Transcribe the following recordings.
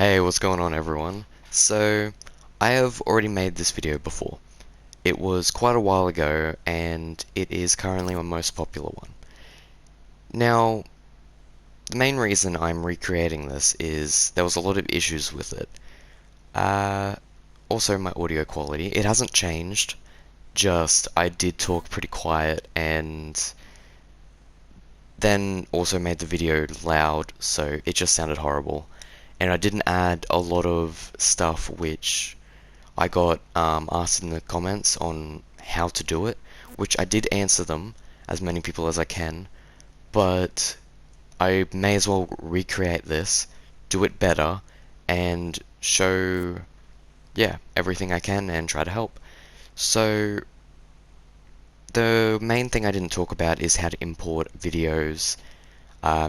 Hey, what's going on everyone? So, I have already made this video before. It was quite a while ago, and it is currently my most popular one. Now, the main reason I'm recreating this is there was a lot of issues with it. Also my audio quality. It hasn't changed, just I did talk pretty quiet and then also made the video loud, so it just sounded horrible. And I didn't add a lot of stuff which I got asked in the comments on how to do it, which I did answer them, as many people as I can, but I may as well recreate this, do it better, and show, yeah, everything I can and try to help. So, the main thing I didn't talk about is how to import videos,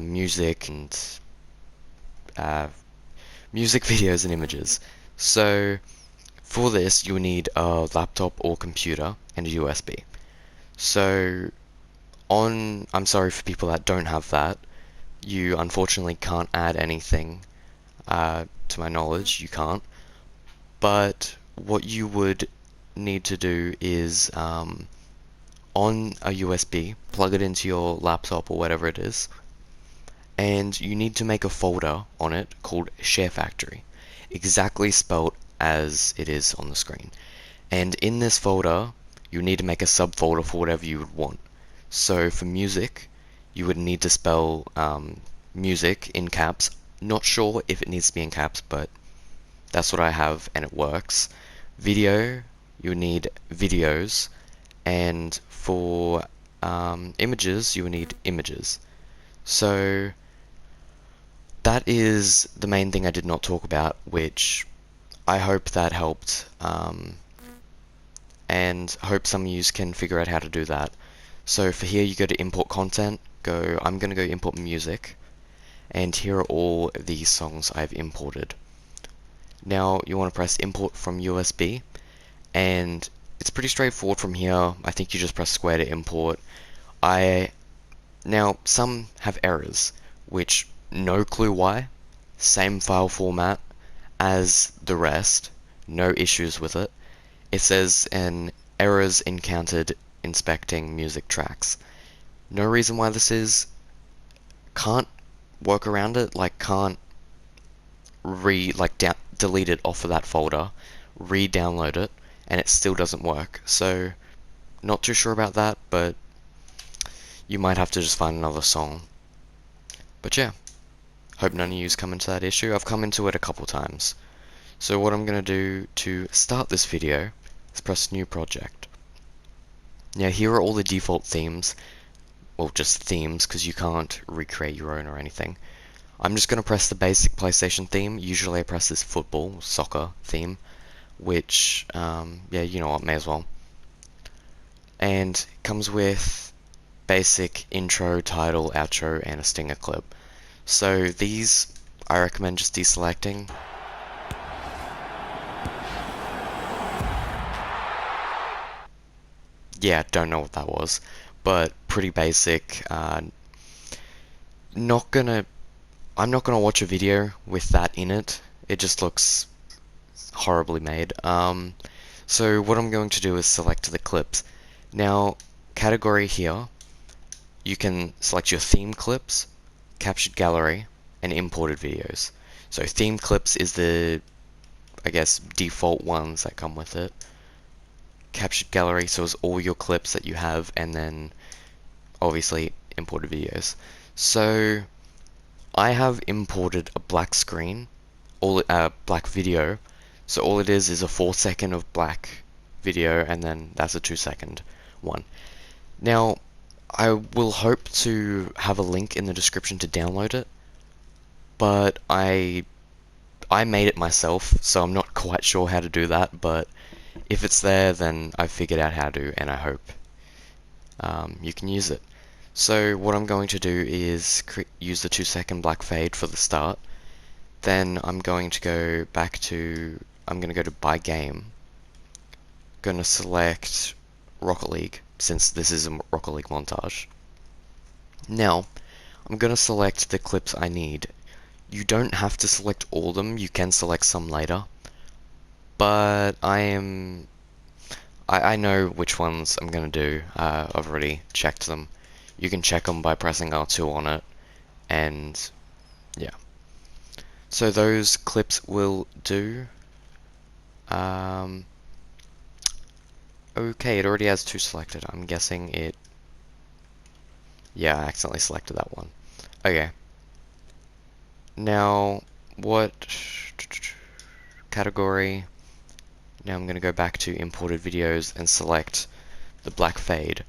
music, and uh, music videos and images. So, for this, you'll need a laptop or computer and a USB. So, I'm sorry for people that don't have that. You unfortunately can't add anything, to my knowledge, you can't. But what you would need to do is, on a USB, plug it into your laptop or whatever it is, and you need to make a folder on it called SHAREfactory, exactly spelled as it is on the screen. And in this folder, you need to make a subfolder for whatever you would want. So for music, you would need to spell music in caps. Not sure if it needs to be in caps, but that's what I have and it works. Video, you need videos, and for images, you will need images. So that is the main thing I did not talk about, which I hope that helped, and hope some of you can figure out how to do that. So for here, you go to import content, I'm going to go import music, and here are all the songs I've imported. Now you want to press import from USB, and it's pretty straightforward from here. I think you just press square to import. Now some have errors, which no clue why. Same file format as the rest, no issues with it. It says an errors encountered inspecting music tracks. No reason why this is. Can't work around it, like can't delete it off of that folder, re-download it, and it still doesn't work. So not too sure about that, but you might have to just find another song. But yeah, hope none of yous come into that issue. I've come into it a couple times. So what I'm going to do to start this video is press new project. Now here are all the default themes, well just themes because you can't recreate your own or anything. I'm just going to press the basic PlayStation theme. Usually I press this football, soccer theme, which, yeah, you know what, may as well. And it comes with basic intro, title, outro, and a stinger clip. So these I recommend just deselecting. Yeah, don't know what that was, but pretty basic. Not gonna, I'm not gonna watch a video with that in it. It just looks horribly made. So what I'm going to do is select the clips. Now, category here, you can select your theme clips, captured gallery, and imported videos. So theme clips is the, I guess, default ones that come with it. Captured gallery, so it's all your clips that you have, and then obviously imported videos. So I have imported a black screen, black video. So all it is a 4-second of black video, and then that's a 2-second one. Now I will hope to have a link in the description to download it, but I made it myself, so I'm not quite sure how to do that, but if it's there, then I've figured out how to, and I hope you can use it. So what I'm going to do is use the 2-second black fade for the start. Then I'm going to go back to, I'm going to go to by game. Going to select Rocket League, since this is a Rocket League montage. Now, I'm going to select the clips I need. You don't have to select all of them, you can select some later, but I know which ones I'm gonna do. I've already checked them. You can check them by pressing R2 on it, and yeah. So those clips will do. Um, okay, it already has 2 selected. I'm guessing it. Yeah, I accidentally selected that one. Okay. Now, what category? Now I'm going to go back to imported videos and select the black fade.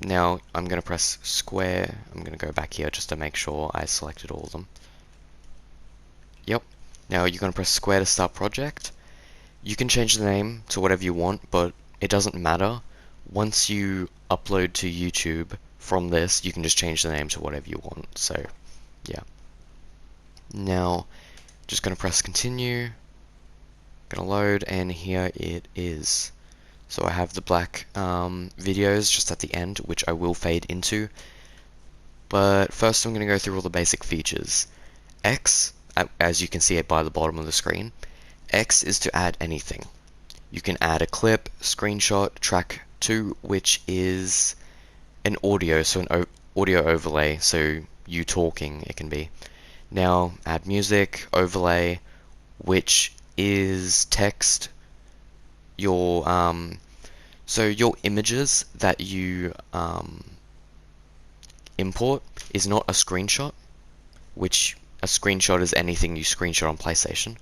Now I'm going to press square. I'm going to go back here just to make sure I selected all of them. Yep. Now you're going to press square to start project. You can change the name to whatever you want, but it doesn't matter. Once you upload to YouTube from this, you can just change the name to whatever you want. So, yeah. Now, just going to press continue. Going to load, and here it is. So I have the black videos just at the end, which I will fade into. But first I'm going to go through all the basic features. X, as you can see it by the bottom of the screen, X is to add anything. You can add a clip, screenshot, track 2, which is an audio, so an audio overlay, so you talking it can be. Now add music, overlay, which is text. Your so your images that you import is not a screenshot, which a screenshot is anything you screenshot on PlayStation.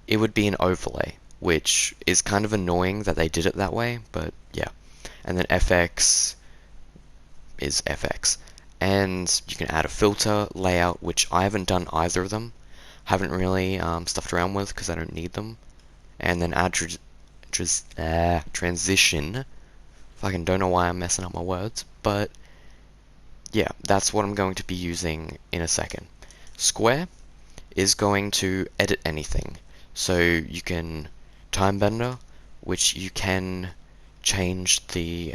It would be an overlay, which is kind of annoying that they did it that way, but yeah. And then FX is FX. And you can add a filter, layout, which I haven't done either of them. Haven't really stuffed around with because I don't need them. And then add transition. Fucking don't know why I'm messing up my words, but yeah, that's what I'm going to be using in a second. Square is going to edit anything. So you can time bender, which you can change the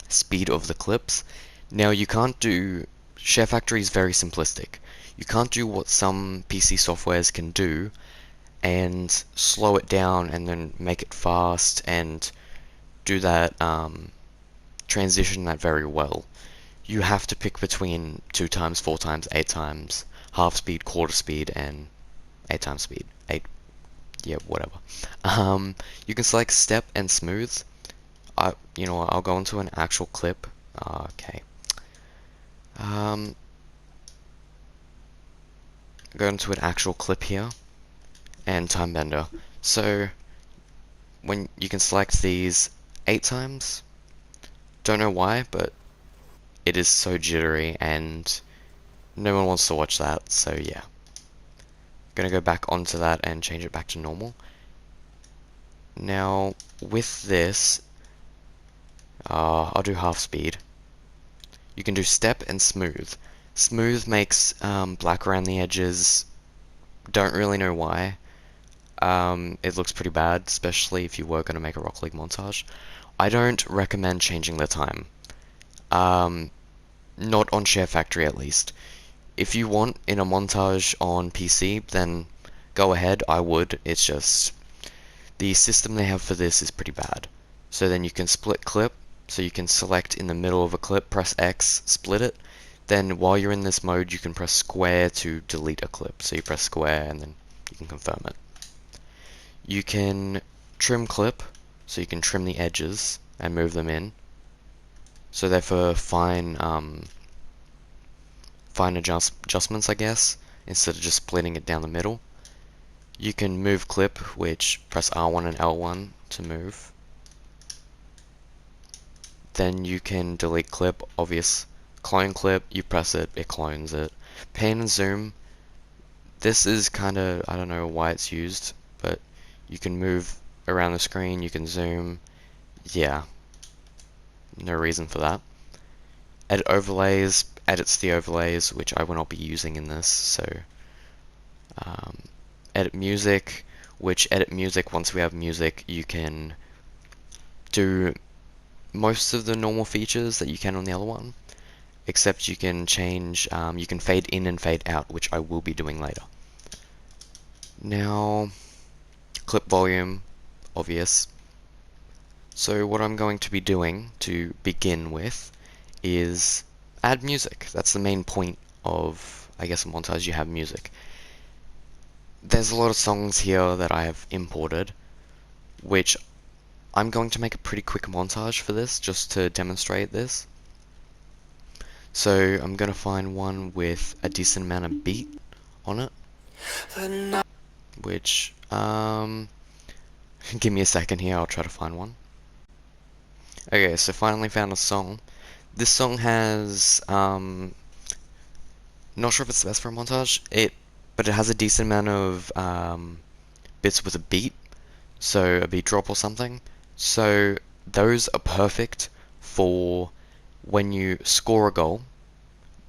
speed of the clips. Now you can't do, SHAREfactory is very simplistic. You can't do what some PC softwares can do and slow it down and then make it fast and do that transition that very well. You have to pick between 2 times, 4 times, 8 times, half speed, quarter speed, and 8 times speed. 8, yeah, whatever. You can select step and smooth. You know what, I'll go into an actual clip. Okay. Go into an actual clip here and time bender. So when you can select these 8 times, don't know why, but it is so jittery and no one wants to watch that, so yeah. Gonna go back onto that and change it back to normal. Now with this, I'll do half speed. You can do step and smooth. Smooth makes black around the edges. Don't really know why. It looks pretty bad, especially if you were going to make a Rocket League montage. I don't recommend changing the time. Not on SHAREfactory at least. If you want in a montage on PC, then go ahead, I would. It's just the system they have for this is pretty bad. So then you can split clip, so you can select in the middle of a clip, press X, split it. Then while you're in this mode, you can press square to delete a clip. So you press square and then you can confirm it. You can trim clip, so you can trim the edges and move them in. So they're for fine adjustments, I guess, instead of just splitting it down the middle. You can move clip, which press R1 and L1 to move. Then you can delete clip, obvious. Clone clip, you press it, it clones it. Pan and zoom, this is kinda, I don't know why it's used, but you can move around the screen, you can zoom, yeah. No reason for that. Edit overlays, edits the overlays, which I will not be using in this, so edit music, which edit music, once we have music, you can do most of the normal features that you can on the other one. except you can change, you can fade in and fade out, which I will be doing later. Now, clip volume, obvious. So what I'm going to be doing to begin with is add music. That's the main point of, I guess, a montage. You have music. There's a lot of songs here that I have imported, which I'm going to make a pretty quick montage for this, just to demonstrate this. So I'm going to find one with a decent amount of beat on it, which, give me a second here, I'll try to find one. Okay, so finally found a song. This song has, not sure if it's the best for a montage, but it has a decent amount of bits with a beat, so a beat drop or something. So those are perfect for when you score a goal,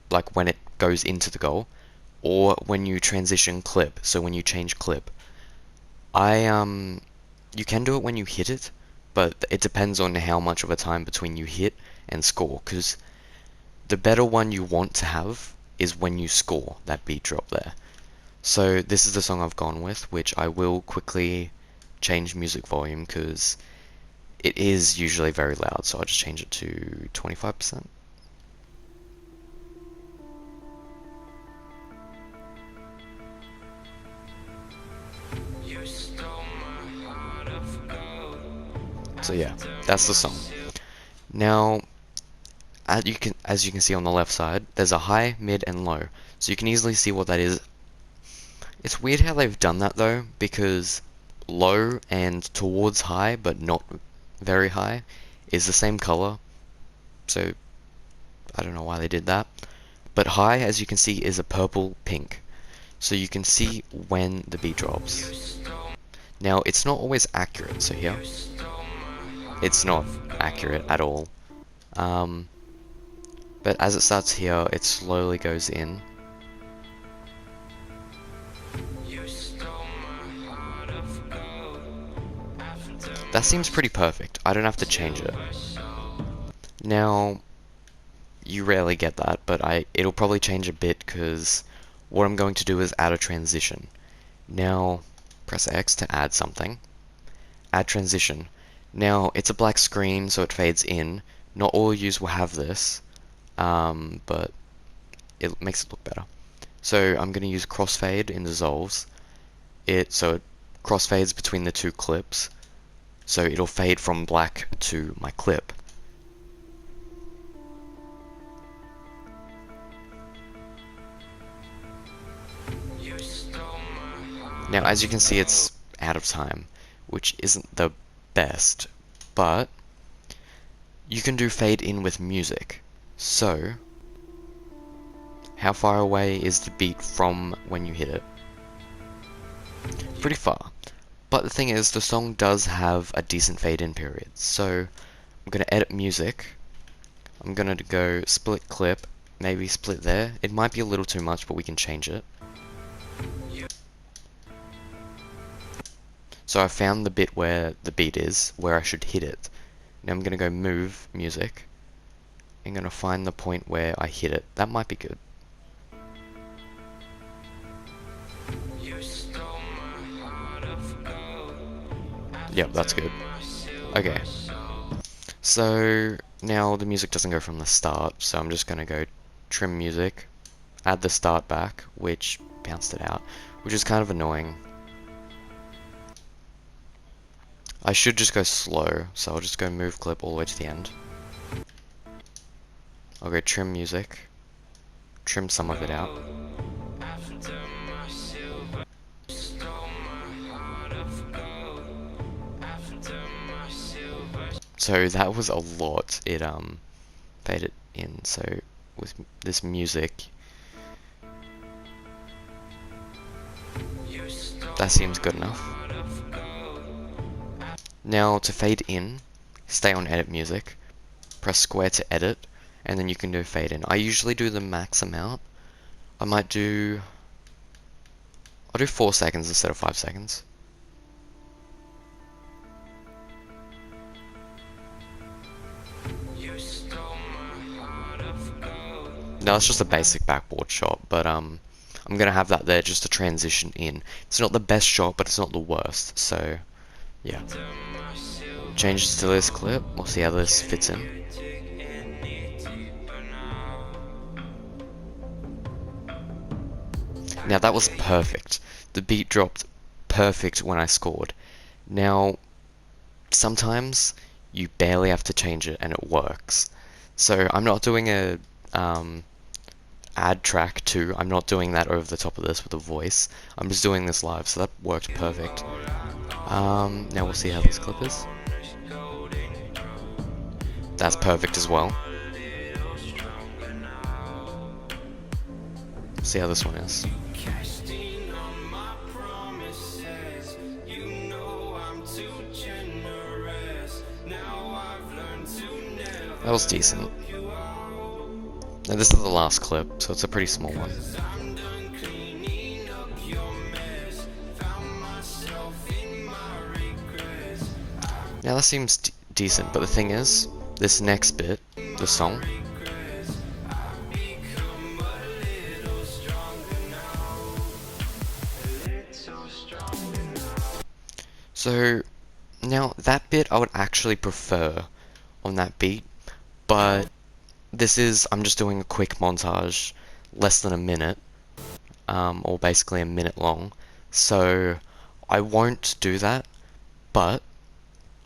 like when it goes into the goal, or when you transition clip, so when you change clip. You can do it when you hit it, but it depends on how much of a time between you hit and score, because the better one you want to have is when you score that beat drop there. So this is the song I've gone with, which I will quickly change music volume because it is usually very loud, so I'll just change it to 25%. So yeah, that's the song. Now, as you can see on the left side, there's a high, mid, and low. So you can easily see what that is. It's weird how they've done that though, because low and towards high, but not very high, is the same color. So I don't know why they did that. But high, as you can see, is a purple pink. So you can see when the beat drops. Now, it's not always accurate, so here, it's not accurate at all. But as it starts here, it slowly goes in. That seems pretty perfect. I don't have to change it. Now, you rarely get that, but it'll probably change a bit because what I'm going to do is add a transition. Now, press X to add something. Add transition. Now, it's a black screen, so it fades in. Not all users will have this, but it makes it look better. So I'm going to use crossfade in dissolves. So it crossfades between the two clips, so it'll fade from black to my clip. Now, as you can see, it's out of time, which isn't the best, but you can do fade in with music. So, how far away is the beat from when you hit it? Pretty far. But the thing is, the song does have a decent fade in period. So, I'm going to edit music. I'm going to go split clip, maybe split there. It might be a little too much, but we can change it. So I found the bit where the beat is, where I should hit it. Now I'm going to go move music. I'm going to find the point where I hit it. That might be good. Yep, that's good. Okay. So now the music doesn't go from the start, so I'm just going to go trim music, add the start back, which bounced it out, which is kind of annoying. I should just go slow, so I'll just go move clip all the way to the end. I'll go trim music, trim some of it out. So that was a lot. It faded in. So with this music, that seems good enough. Now to fade in, stay on edit music, press square to edit, and then you can do fade in. I usually do the max amount. I'll do 4 seconds instead of 5 seconds. Now it's just a basic backboard shot, but I'm gonna have that there just to transition in. It's not the best shot, but it's not the worst, so yeah. Change it to this clip, we'll see how this fits in. Now that was perfect. The beat dropped perfect when I scored. Now, sometimes you barely have to change it and it works. So I'm not doing a add track too. I'm not doing that over the top of this with a voice. I'm just doing this live, so that worked perfect. Now we'll see how this clip is. That's perfect as well. See how this one is. That was decent. Now this is the last clip, so it's a pretty small one. Now that seems decent, but the thing is, this next bit, the song, so now that bit I would actually prefer on that beat, but I'm just doing a quick montage, less than a minute, or basically a minute long, so I won't do that, but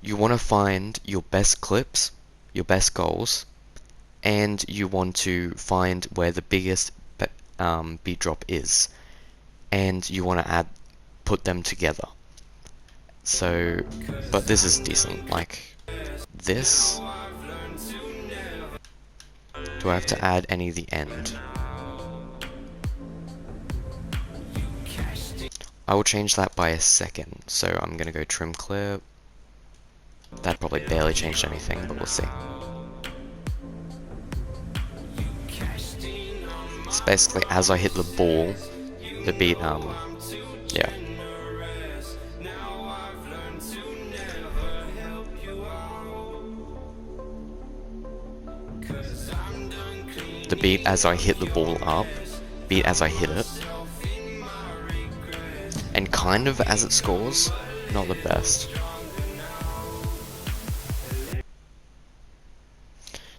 you want to find your best clips, your best goals, and you want to find where the biggest beat drop is, and you want to put them together. So, but this is decent, like this. Do I have to add any of the end? I will change that by a second, so I'm gonna go trim clip. That probably barely changed anything, but we'll see. It's basically as I hit the ball, the beat, yeah. The beat as I hit the ball up, beat as I hit it, and kind of as it scores, not the best.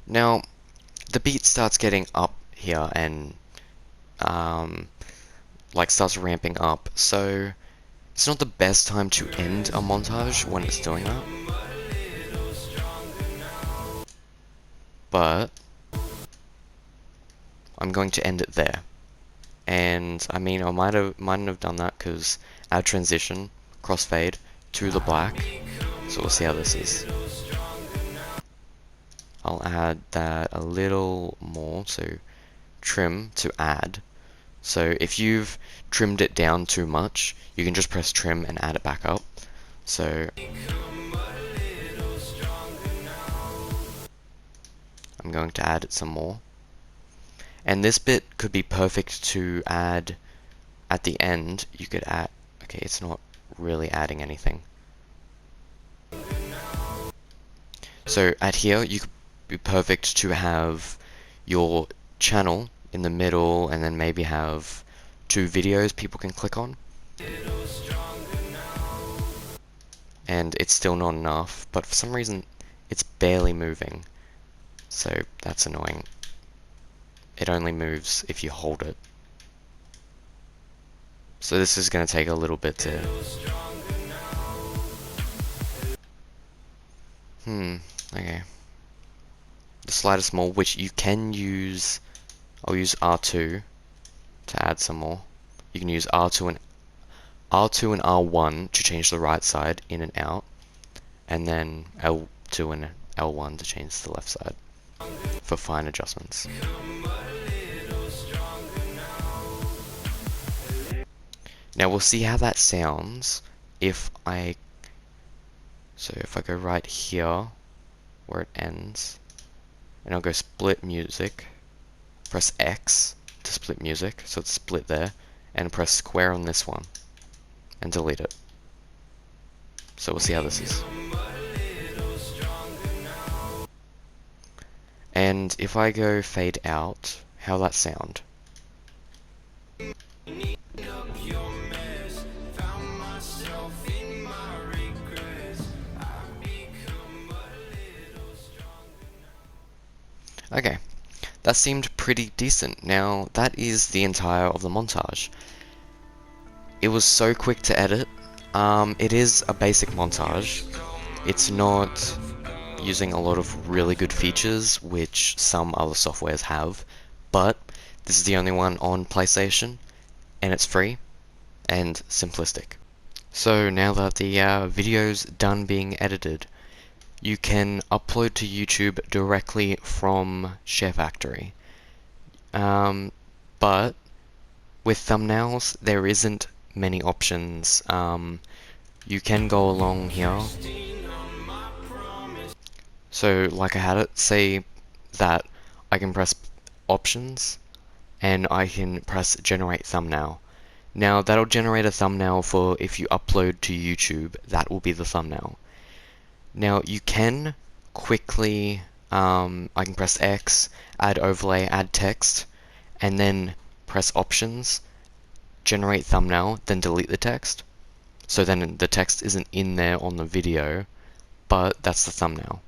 Now, the beat starts getting up here and like starts ramping up, so it's not the best time to end a montage when it's doing that. But I'm going to end it there. And I mean, I mightn't have done that because add transition, crossfade to the black. So we'll see how this is. I'll add that a little more, so trim to add. So if you've trimmed it down too much, you can just press trim and add it back up. So I'm going to add it some more. And this bit could be perfect to add at the end. You could add, okay, it's not really adding anything. So at here, you could be perfect to have your channel in the middle and then maybe have 2 videos people can click on. And it's still not enough, but for some reason it's barely moving. So that's annoying. It only moves if you hold it. So this is going to take a little bit to... okay. The slider small, which you can use... I'll use R2 to add some more. You can use R2 and R1 to change the right side, in and out. And then L2 and L1 to change the left side for fine adjustments. Now we'll see how that sounds if I go right here where it ends, and I'll go split music, press X to split music, so it's split there, and press square on this one and delete it. So we'll see how this is. And if I go fade out how that sound. Okay, that seemed pretty decent. Now, that is the entire of the montage. It was so quick to edit. It is a basic montage. It's not using a lot of really good features, which some other softwares have, but this is the only one on PlayStation, and it's free and simplistic. So now that the video's done being edited, you can upload to YouTube directly from SHAREfactory. But with thumbnails, there isn't many options. You can go along here. So like I had it, say that I can press options and I can press generate thumbnail. Now that'll generate a thumbnail for if you upload to YouTube, that will be the thumbnail. Now you can quickly, I can press X, add overlay, add text, and then press options, generate thumbnail, then delete the text. So then the text isn't in there on the video, but that's the thumbnail.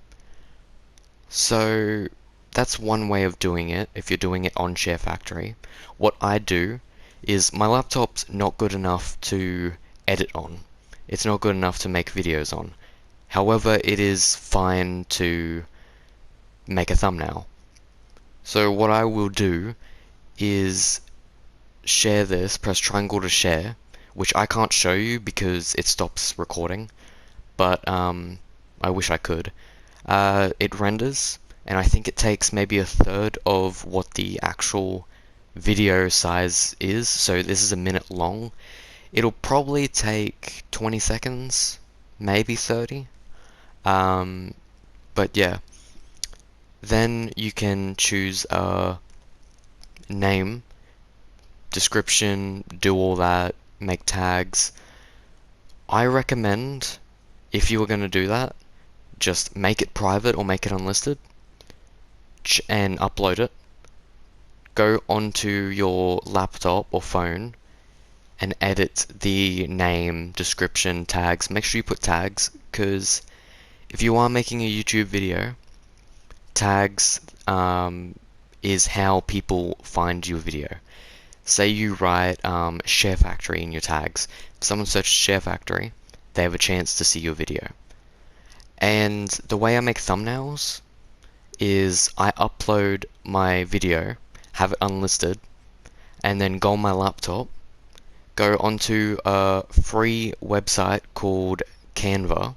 So that's one way of doing it if you're doing it on SHAREfactory. What I do is my laptop's not good enough to edit on. It's not good enough to make videos on. However, it is fine to make a thumbnail. So what I will do is share this, press triangle to share, which I can't show you because it stops recording, but I wish I could. It renders, and I think it takes maybe a third of what the actual video size is, so this is a minute long. It'll probably take 20 seconds, maybe 30. But yeah, then you can choose a name, description, do all that, make tags. I recommend, if you were going to do that, just make it private or make it unlisted and upload it. Go onto your laptop or phone and edit the name, description, tags. Make sure you put tags, because if you are making a YouTube video, tags is how people find your video. Say you write SHAREfactory in your tags. If someone searches SHAREfactory, they have a chance to see your video. And the way I make thumbnails is I upload my video, have it unlisted, and then go on my laptop, go onto a free website called Canva,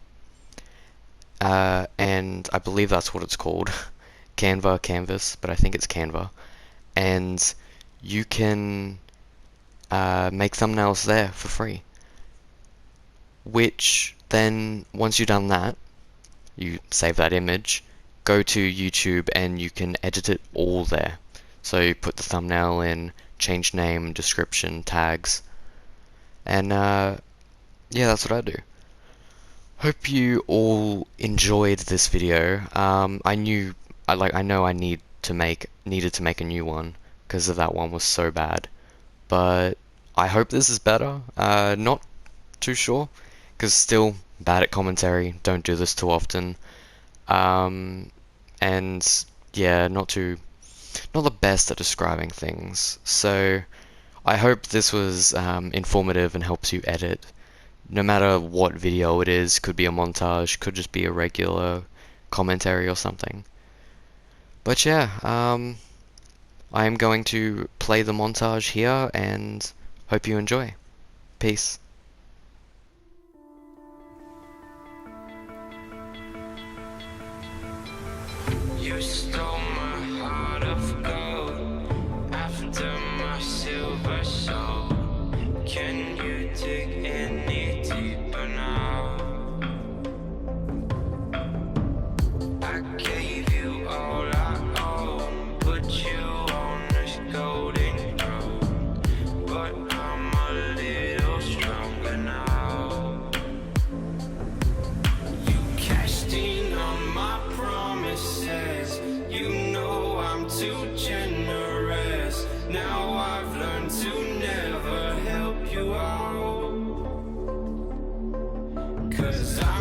and I believe that's what it's called, Canvas, but I think it's Canva, and you can make thumbnails there for free. Which then, once you've done that, you save that image, go to YouTube, and you can edit it all there. So you put the thumbnail in, change name, description, tags, and yeah, that's what I do. Hope you all enjoyed this video. I know I needed to make a new one because of that one was so bad, but I hope this is better. Not too sure, because still bad at commentary. Don't do this too often. And yeah, not the best at describing things. So I hope this was informative and helps you edit. No matter what video it is, could be a montage, could just be a regular commentary or something. But yeah, I am going to play the montage here and hope you enjoy. Peace. You stole my heart of gold after my silver soul. Can you dig any deeper now? I gave you all I own, put you on this golden throne, but I'm a little stronger now. You cashed in on my promises. You know I'm too generous. 'cause I